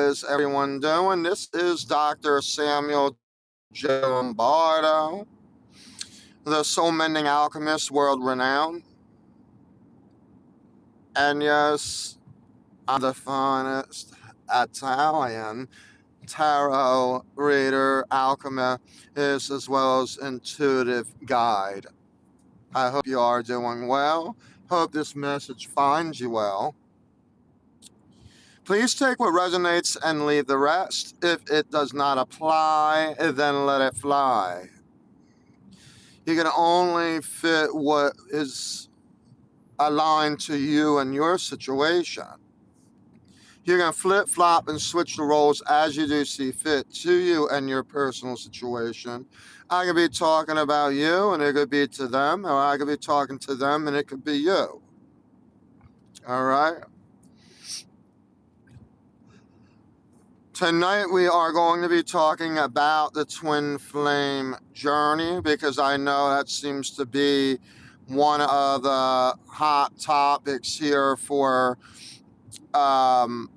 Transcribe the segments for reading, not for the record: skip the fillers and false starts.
is everyone doing? This is Dr. Samuel J. Lombardo, the soul mending alchemist, world renowned. And yes, I'm the finest Italian tarot reader, alchemist, as well as intuitive guide. I hope you are doing well. Hope this message finds you well. Please take what resonates and leave the rest. If it does not apply, then let it fly. You can only fit what is aligned to you and your situation. You can flip flop and switch the roles as you do see fit to you and your personal situation. I could be talking about you and it could be to them, or I could be talking to them and it could be you. All right. Tonight we are going to be talking about the twin flame journey because I know that seems to be one of the hot topics here um,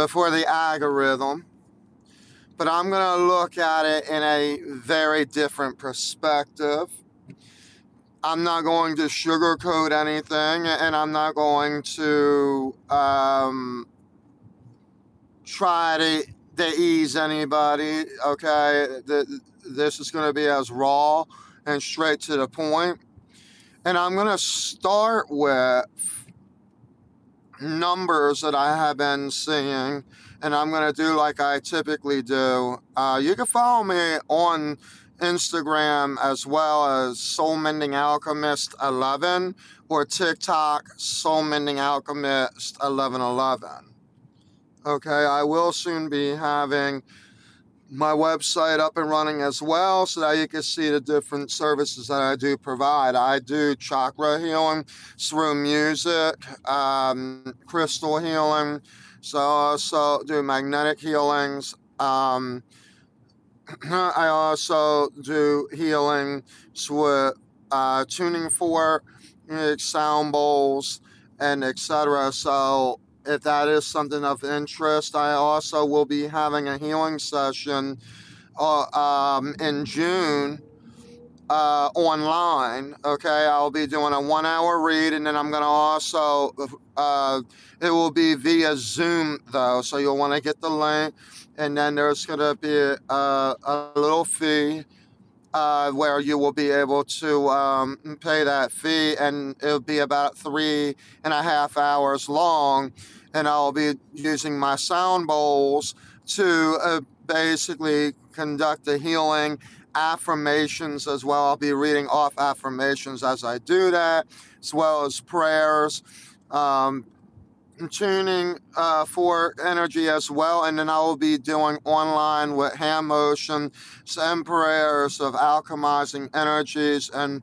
for the algorithm. But I'm going to look at it in a very different perspective. I'm not going to sugarcoat anything, and I'm not going to try to ease anybody. Okay, this is going to be as raw and straight to the point. And I'm going to start with numbers that I have been seeing, and I'm going to do like I typically do. You can follow me on Instagram as well as Soul Mending Alchemist 11 or TikTok Soul Mending Alchemist 1111. Okay, I will soon be having my website up and running as well so that you can see the different services that I do provide. I do chakra healing through music, crystal healing, so I also do magnetic healings. I also do healing with tuning fork, sound bowls, and etc. So if that is something of interest, I also will be having a healing session in June online. Okay, I'll be doing a 1 hour read, and then I'm going to also, it will be via Zoom though, so you'll want to get the link, and then there's going to be a little fee where you will be able to pay that fee, and it'll be about 3.5 hours long, and I'll be using my sound bowls to basically conduct the healing affirmations as well. I'll be reading off affirmations as I do that, as well as prayers. Tuning for energy as well, and then I will be doing online with hand motion and prayers of alchemizing energies. And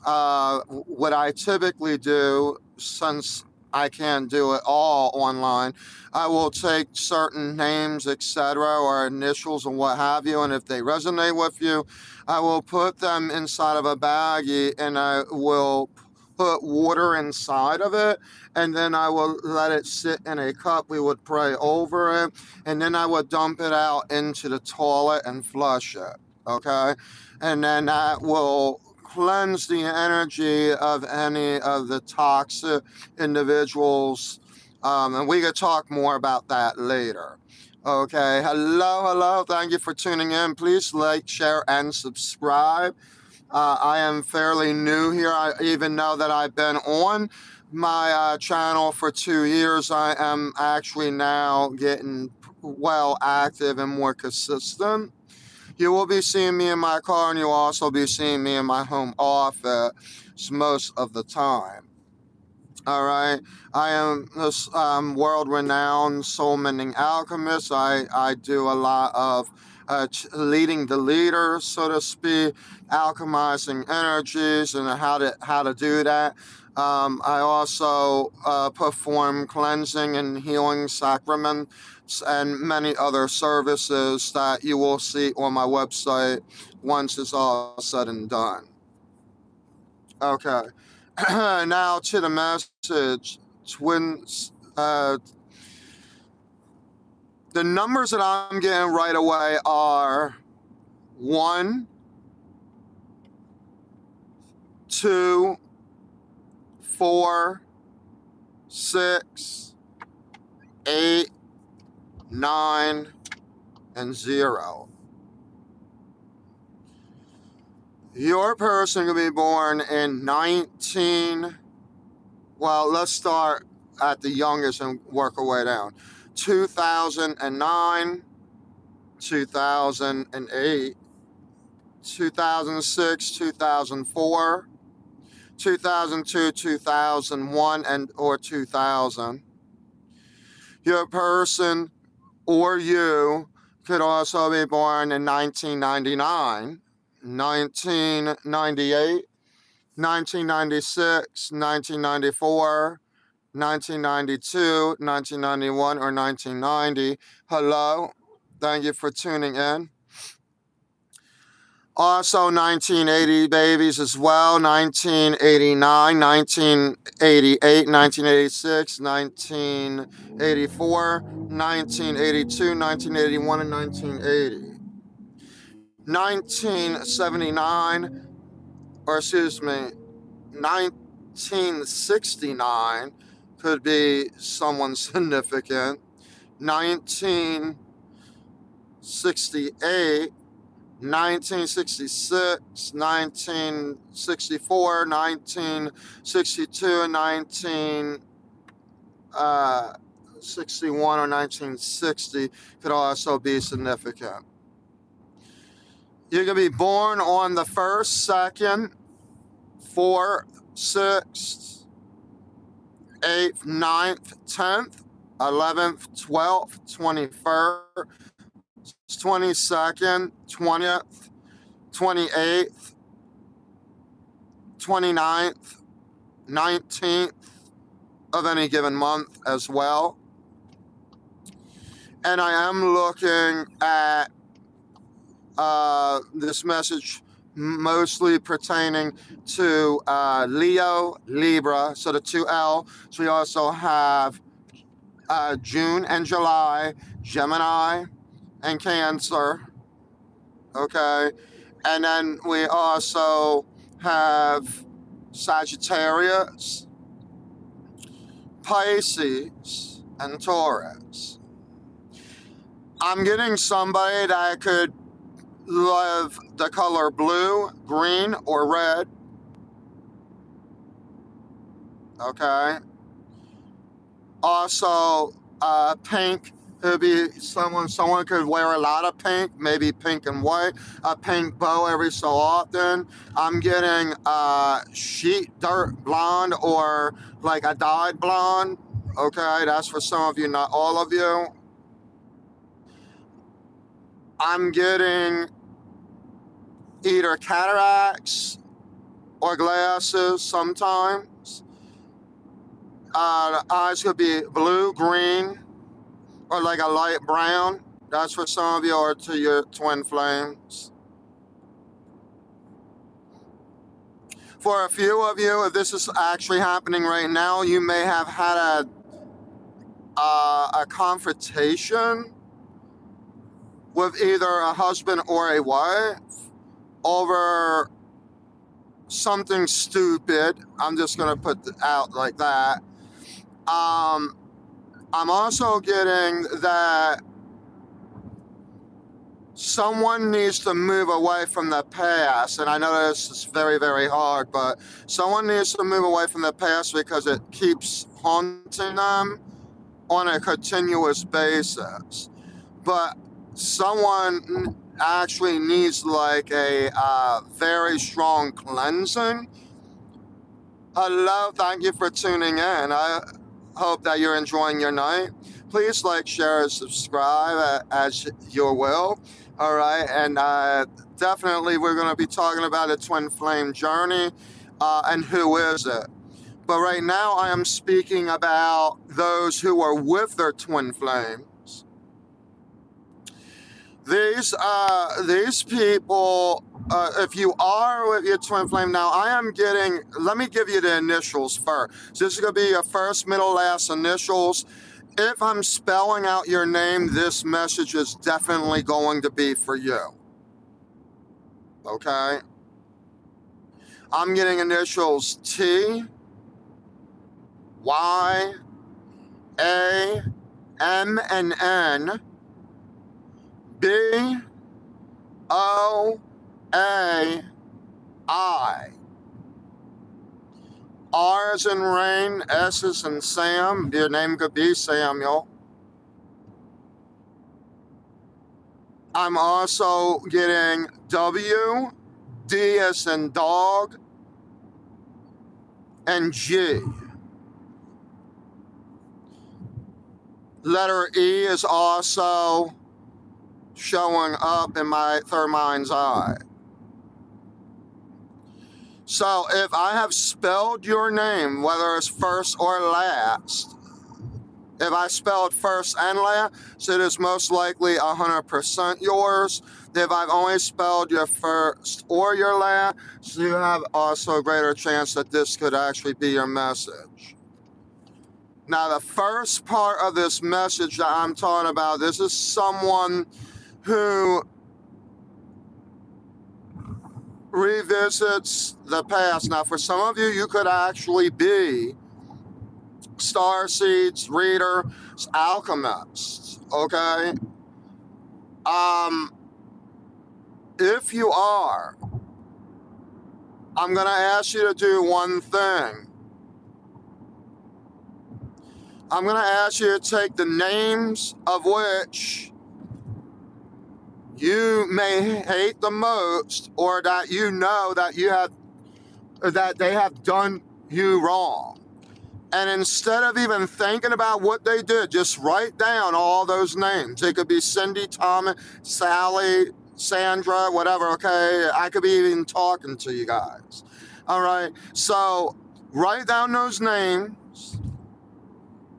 what I typically do, since I can't do it all online, I will take certain names, etc., or initials and what have you, and if they resonate with you, I will put them inside of a baggie, and I will put water inside of it, and then I will let it sit in a cup. We would pray over it, and then I would dump it out into the toilet and flush it. Okay, and then that will cleanse the energy of any of the toxic individuals. And we could talk more about that later. Okay, hello. Thank you for tuning in. Please like, share, and subscribe. I am fairly new here. I even know that I've been on my channel for 2 years. I am actually now getting well active and more consistent. You will be seeing me in my car, and you'll also be seeing me in my home office most of the time. All right. I am this world-renowned soul mending alchemist. I do a lot of leading the leader, so to speak, alchemizing energies and how to do that. I also perform cleansing and healing sacraments and many other services that you will see on my website once it's all said and done. Okay. Now to the message. Twins, The numbers that I'm getting right away are 1, 2, 4, 6, 8, 9, and 0. Your person could be born in let's start at the youngest and work our way down. 2009, 2008, 2006, 2004, 2002, 2001, or 2000. Your person or you could also be born in 1999, 1998, 1996, 1994, 1992, 1991, or 1990. Hello, thank you for tuning in. Also 1980 babies as well, 1989, 1988, 1986, 1984, 1982, 1981, and 1980. 1979, or excuse me, 1969 could be someone significant. 1968, 1966, 1964, 1962, 1961, or 1960 could also be significant. You can be born on the 1st, 2nd, 4th, 6th, 8th, 9th, 10th, 11th, 12th, 21st, 22nd, 20th, 28th, 29th, 19th of any given month as well. And I am looking at this message mostly pertaining to Leo, Libra, so the 2L. So we also have June and July, Gemini, and Cancer. Okay. And then we also have Sagittarius, Pisces, and Taurus. I'm getting somebody that could love the color blue, green, or red. Okay. Also, pink could be someone could wear a lot of pink, maybe pink and white, a pink bow every so often. I'm getting sheet dirt blonde or like a dyed blonde. Okay, that's for some of you, not all of you. I'm getting either cataracts or glasses sometimes. The eyes could be blue, green, or like a light brown. That's for some of you, or to your twin flames. For a few of you, if this is actually happening right now, you may have had a confrontation with either a husband or a wife over something stupid. I'm just going to put it out like that. I'm also getting that someone needs to move away from the past. And I know this is very, very hard, but someone needs to move away from the past because it keeps haunting them on a continuous basis. But someone actually needs like a very strong cleansing. Hello, thank you for tuning in. I hope that you're enjoying your night. Please like, share, and subscribe as you will. All right, and definitely we're going to be talking about a twin flame journey and who is it. But right now I am speaking about those who are with their twin flames. These people, if you are with your twin flame now, I am getting, let me give you the initials first. So this is going to be your first, middle, last initials. If I'm spelling out your name, this message is definitely going to be for you. Okay? I'm getting initials T, Y, A, M, and N, B, O, A, I. R is in rain, S is in Sam. Your name could be Samuel. I'm also getting W, D as in dog, and G. Letter E is also showing up in my third mind's eye. So if I have spelled your name, whether it's first or last, if I spelled first and last, so it is most likely 100% yours. If I've only spelled your first or your last, so you have also a greater chance that this could actually be your message. Now, the first part of this message that I'm talking about, this is someone who revisits the past. Now, for some of you, you could actually be starseeds, readers, alchemists, okay? If you are, I'm going to ask you to do one thing. I'm going to ask you to take the names of which you may hate the most, or that you know that you have, that they have done you wrong. And instead of even thinking about what they did, just write down all those names. It could be Cindy, Thomas, Sally, Sandra, whatever, okay? I could be even talking to you guys. All right? So write down those names,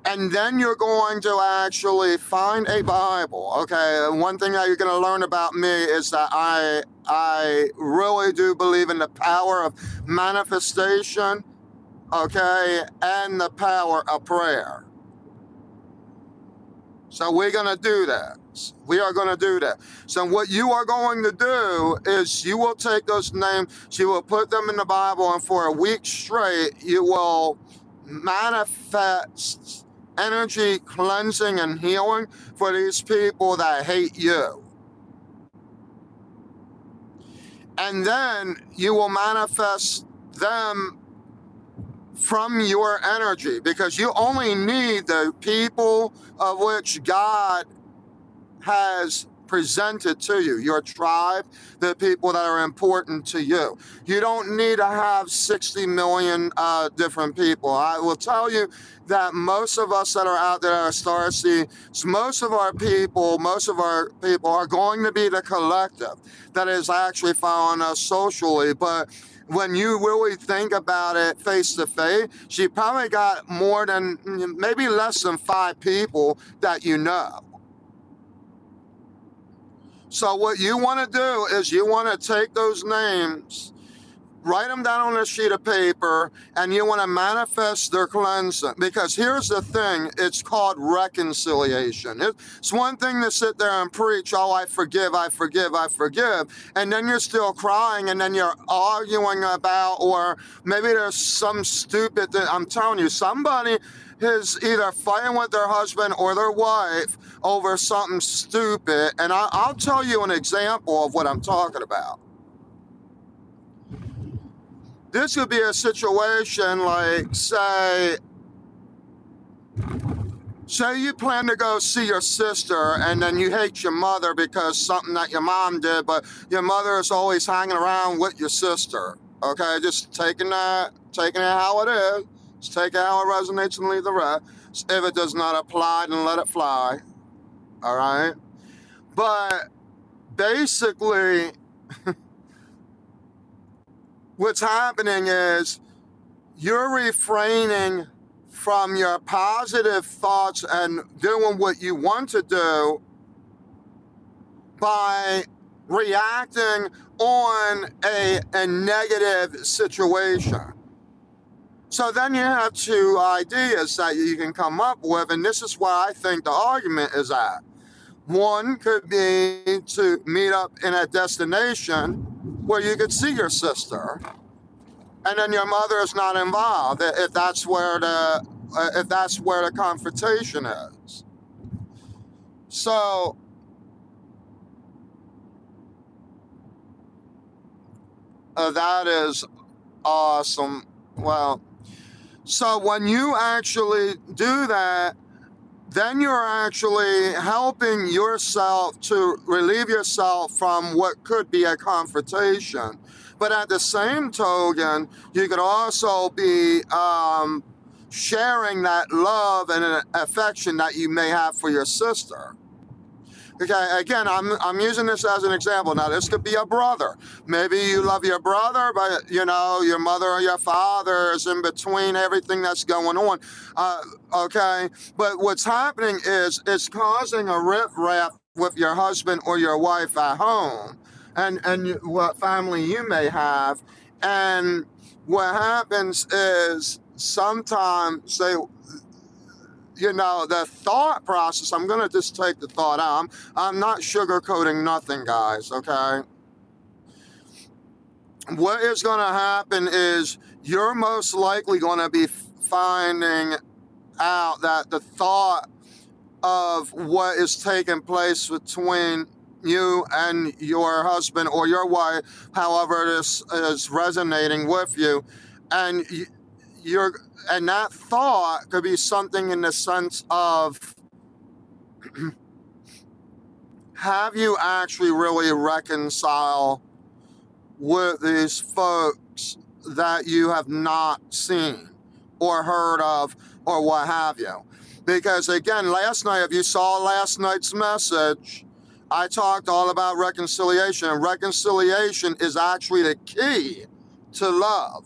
and then you're going to actually find a Bible, okay? One thing that you're going to learn about me is that I really do believe in the power of manifestation, okay, and the power of prayer. So we're going to do that. We are going to do that. So what you are going to do is you will take those names, you will put them in the Bible, and for a week straight, you will manifest energy cleansing and healing for these people that hate you. And then you will manifest them from your energy, because you only need the people of which God has presented to you, your tribe, the people that are important to you. You don't need to have 60 million different people. I will tell you that most of us that are out there are starseeds, most of our people are going to be the collective that is actually following us socially. But when you really think about it face to face, she probably got more than, maybe less than 5 people that you know. So what you want to do is you want to take those names, write them down on a sheet of paper, and you want to manifest their cleansing. Because here's the thing, it's called reconciliation. It's one thing to sit there and preach, oh, I forgive, I forgive, I forgive, and then you're still crying, and then you're arguing about, or maybe there's some stupid thing. I'm telling you, somebody is either fighting with their husband or their wife over something stupid. And I'll tell you an example of what I'm talking about. This could be a situation like, say you plan to go see your sister, and then you hate your mother because something that your mom did, but your mother is always hanging around with your sister. Okay, just taking it how it is. Just take it how it resonates and leave the rest. If it does not apply, then let it fly. All right? But basically, what's happening is you're refraining from your positive thoughts and doing what you want to do by reacting on a negative situation. So then you have two ideas that you can come up with, and this is where I think the argument is at. One could be to meet up in a destination where you could see your sister, and then your mother is not involved. If that's where the confrontation is. So that is awesome. Well, so when you actually do that, then you're actually helping yourself to relieve yourself from what could be a confrontation. But at the same token, you could also be sharing that love and affection that you may have for your sister. Okay, again, I'm using this as an example. Now, this could be a brother. Maybe you love your brother, but your mother or your father is in between everything that's going on. Okay, but what's happening is it's causing a rift-raff with your husband or your wife at home, and what family you may have, and what happens is sometimes the thought process, I'm going to just take the thought out. I'm not sugarcoating nothing, guys, okay? What is going to happen is you're most likely going to be finding out that the thought of what is taking place between you and your husband or your wife, however this is resonating with you, and and that thought could be something in the sense of, have you actually really reconciled with these folks that you have not seen or heard of or what have you? Because again, last night, if you saw last night's message, I talked all about reconciliation, and reconciliation is actually the key to love.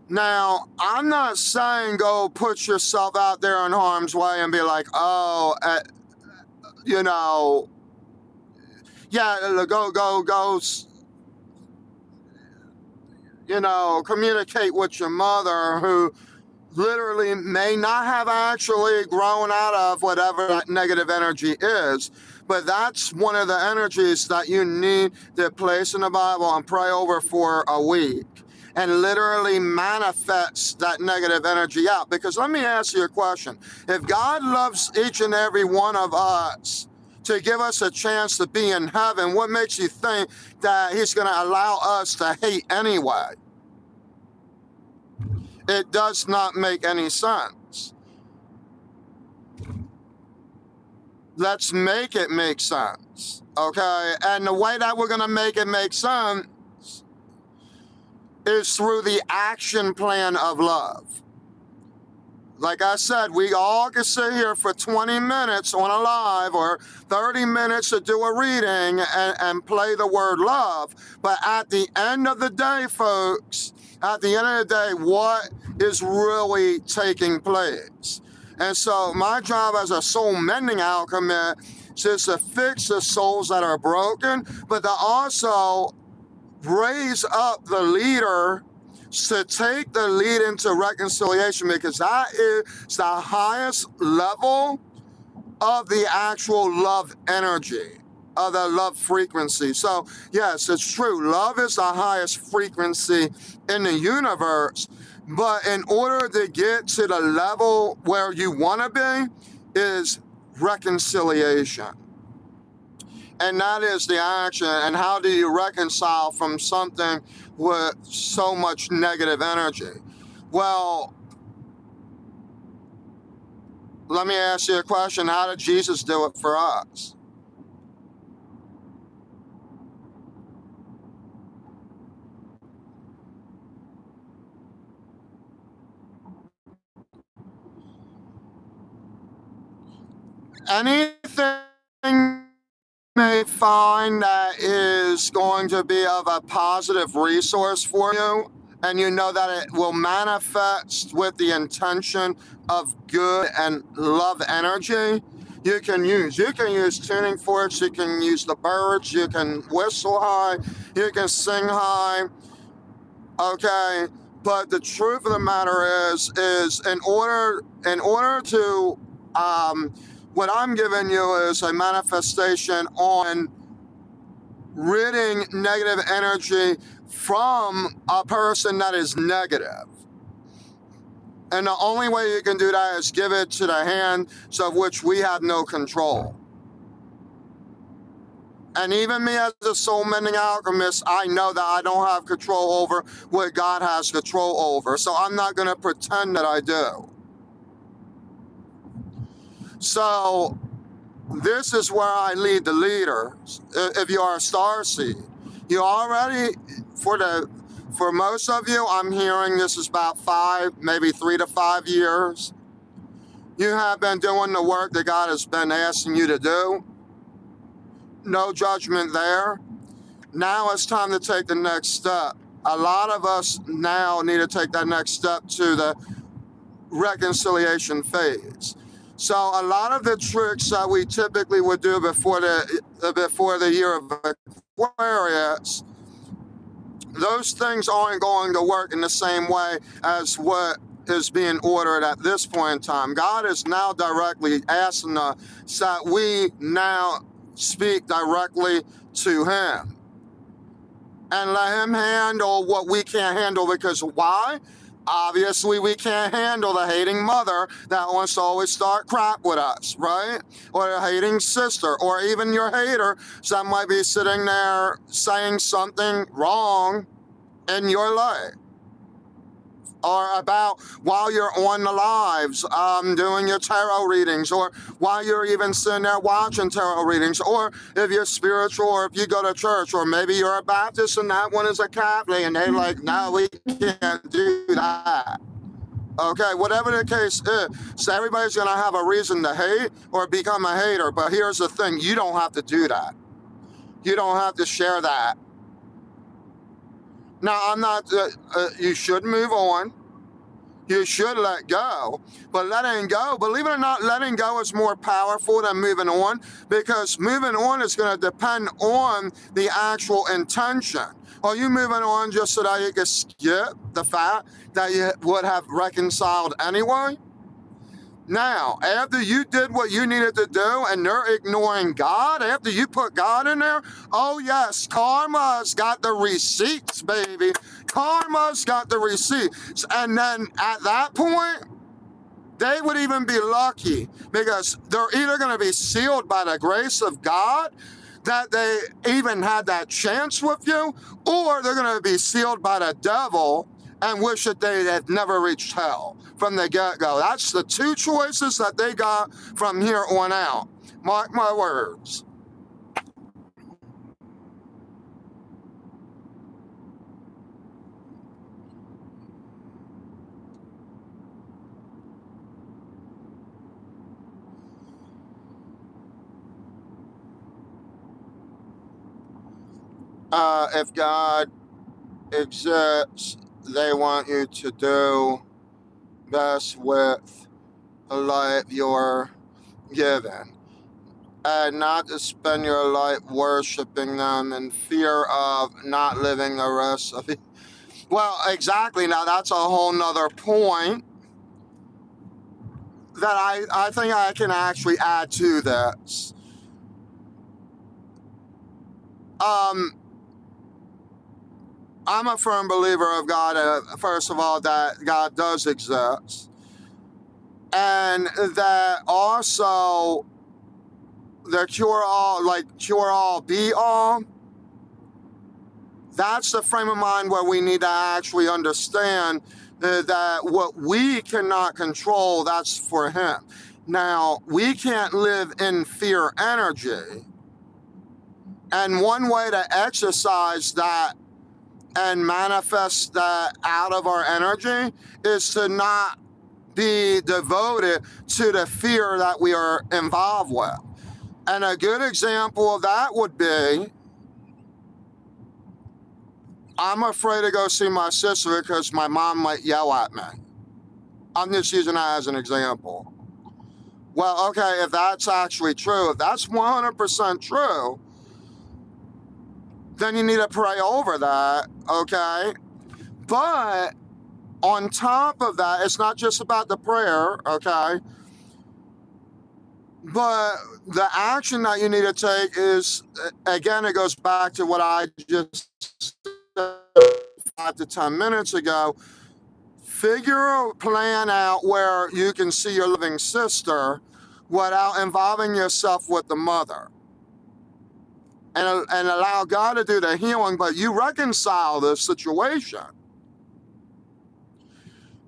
Now, I'm not saying go put yourself out there in harm's way and be like, oh, yeah, go, communicate with your mother, who literally may not have actually grown out of whatever that negative energy is. But that's one of the energies that you need to place in the Bible and pray over for a week, and literally manifest that negative energy out. Because let me ask you a question. If God loves each and every one of us to give us a chance to be in heaven, what makes you think that he's going to allow us to hate anyway? It does not make any sense. Let's make it make sense, okay? And the way that we're going to make it make sense is through the action plan of love. Like I said, we all can sit here for 20 minutes on a live or 30 minutes to do a reading and play the word love. But at the end of the day, folks, at the end of the day, what is really taking place? And so my job as a soul mending alchemist is to fix the souls that are broken, but to also raise up the leader to take the lead into reconciliation, because that is the highest level of the actual love energy, of the love frequency. So yes, it's true. Love is the highest frequency in the universe. But in order to get to the level where you want to be is reconciliation. And that is the action. And how do you reconcile from something with so much negative energy? Well, let me ask you a question. How did Jesus do it for us? Anything you may find that is going to be of a positive resource for you, and you know that it will manifest with the intention of good and love energy, you can use. You can use tuning forks, you can use the birds, you can whistle high, you can sing high, okay? But the truth of the matter is in order to, what I'm giving you is a manifestation on ridding negative energy from a person that is negative. And the only way you can do that is give it to the hands of which we have no control. And even me as a soul mending alchemist, I know that I don't have control over what God has control over. So I'm not going to pretend that I do. So this is where I lead the leaders. If you are a starseed, you already, for most of you, I'm hearing this is about 5, maybe 3 to 5 years. You have been doing the work that God has been asking you to do. No judgment there. Now it's time to take the next step. A lot of us now need to take that next step to the reconciliation phase. So a lot of the tricks that we typically would do before the year of Aquarius, those things aren't going to work in the same way as what is being ordered at this point in time. God is now directly asking us that we now speak directly to him and let him handle what we can't handle. Because why? Obviously, we can't handle the hating mother that wants to always start crap with us, right? Or a hating sister, or even your hater that might be sitting there saying something wrong in your life. Or about while you're on the lives, doing your tarot readings, or while you're even sitting there watching tarot readings, or if you're spiritual, or if you go to church, or maybe you're a Baptist and that one is a Catholic, and they're like, no, we can't do that. Okay, whatever the case is, so everybody's going to have a reason to hate or become a hater. But here's the thing, you don't have to do that. You don't have to share that. Now, I'm not, you should move on. You should let go. But letting go, believe it or not, letting go is more powerful than moving on, because moving on is going to depend on the actual intention. Are you moving on just so that you can skip the fact that you would have reconciled anyway? Now, after you did what you needed to do and they're ignoring God, after you put God in there, oh yes, karma's got the receipts, baby. Karma's got the receipts. And then at that point, they would even be lucky, because they're either going to be sealed by the grace of God that they even had that chance with you, or they're going to be sealed by the devil and wish that they had never reached hell from the get-go. That's the two choices that they got from here on out. Mark my words. If God exists, they want you to do best with the life you're given, and not to spend your life worshiping them in fear of not living the rest of it. Well, exactly. Now, that's a whole nother point that I think I can actually add to this. I'm a firm believer of God, first of all, that God does exist, and that also the cure all, be all. That's the frame of mind where we need to actually understand that what we cannot control, that's for him. Now, we can't live in fear energy. And one way to exercise that and manifest that out of our energy is to not be devoted to the fear that we are involved with. And a good example of that would be, I'm afraid to go see my sister because my mom might yell at me. I'm just using that as an example. Well, okay, if that's actually true, if that's 100% true, then you need to pray over that, okay? But on top of that, it's not just about the prayer, okay? But the action that you need to take is, again, it goes back to what I just said 5 to 10 minutes ago. Plan out where you can see your living sister without involving yourself with the mother. And allow God to do the healing, but you reconcile this situation.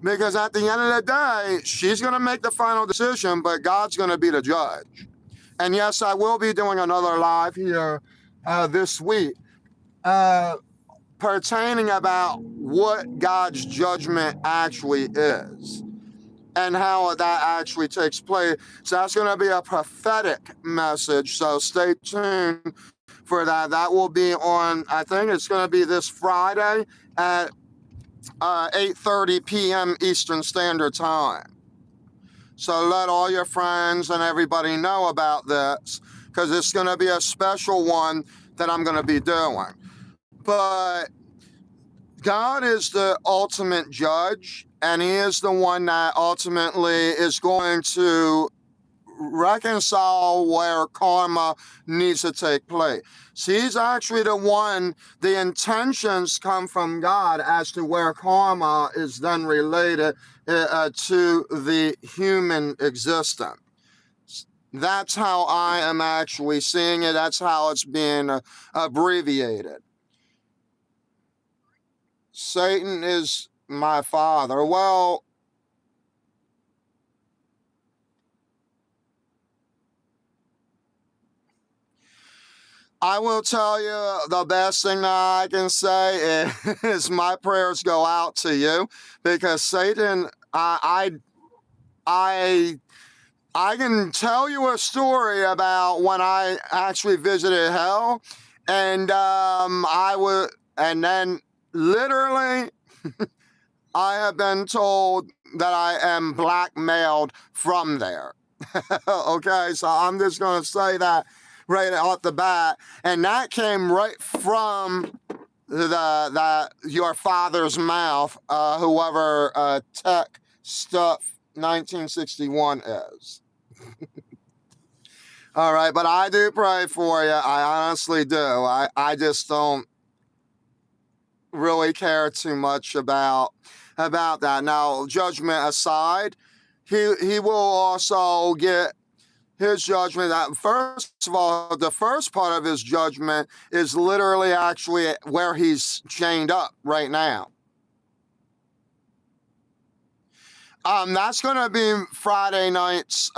Because at the end of the day, she's going to make the final decision, but God's going to be the judge. And yes, I will be doing another live here this week pertaining about what God's judgment actually is and how that actually takes place. So that's going to be a prophetic message. So stay tuned for that. That will be on, I think it's going to be this Friday at 8:30 p.m. Eastern Standard Time. So let all your friends and everybody know about this, because it's going to be a special one that I'm going to be doing. But God is the ultimate judge, and he is the one that ultimately is going to reconcile where karma needs to take place. See, he's actually the one, the intentions come from God as to where karma is then related to the human existence. That's how I am actually seeing it. That's how it's being abbreviated. Satan is my father. Well, I will tell you the best thing that I can say is my prayers go out to you, because Satan, I can tell you a story about when I actually visited hell, and and then literally I have been told that I am blackmailed from there. Okay, so I'm just going to say that right off the bat, and that came right from the your father's mouth, whoever Tech Stuff 1961 is. All right, but I do pray for you. I honestly do. I just don't really care too much about that. Now, judgment aside, he will also get his judgment. First of all, the first part of his judgment is literally actually where he's chained up right now. That's going to be Friday night's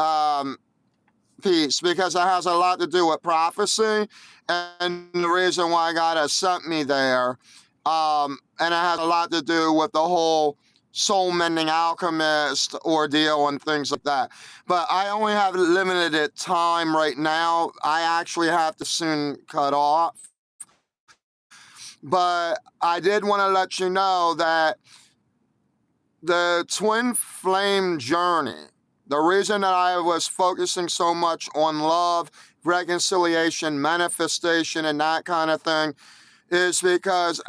piece, because it has a lot to do with prophecy and the reason why God has sent me there. And it has a lot to do with the whole soul mending alchemist ordeal and things like that. But I only have limited time right now. I actually have to soon cut off. But I did want to let you know that the twin flame journey, the reason that I was focusing so much on love, reconciliation, manifestation, and that kind of thing, is because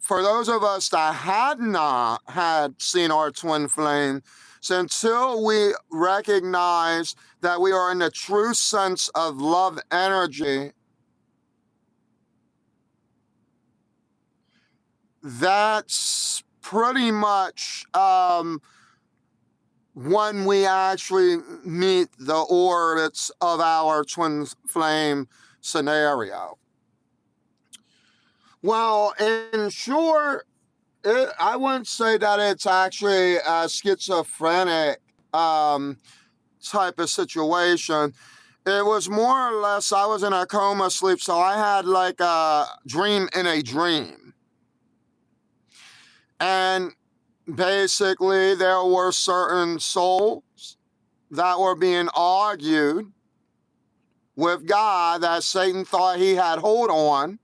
for those of us that had not had seen our twin flame, so until we recognize that we are in the true sense of love energy, that's pretty much when we actually meet the orbits of our twin flame scenario. Well, in short, I wouldn't say that it's actually a schizophrenic type of situation. It was more or less, I was in a coma sleep, so I had like a dream in a dream. And basically, there were certain souls that were being argued with God that Satan thought he had hold on.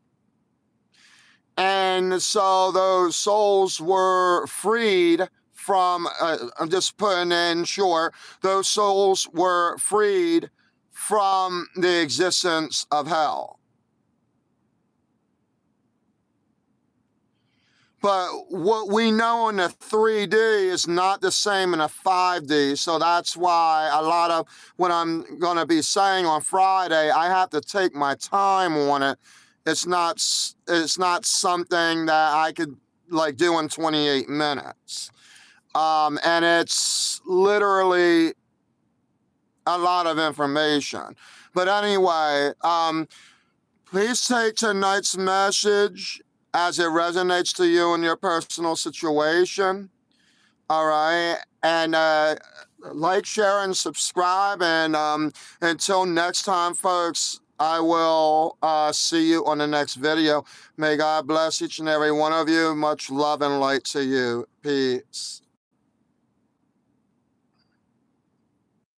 And so those souls were freed from, I'm just putting in short, those souls were freed from the existence of hell. But what we know in the 3D is not the same in a 5D. So that's why a lot of what I'm going to be saying on Friday, I have to take my time on it. It's not something that I could like do in 28 minutes. And it's literally a lot of information. But anyway, please take tonight's message as it resonates to you in your personal situation. All right. And like, share, and subscribe. And until next time, folks, I will see you on the next video. May God bless each and every one of you. Much love and light to you. Peace.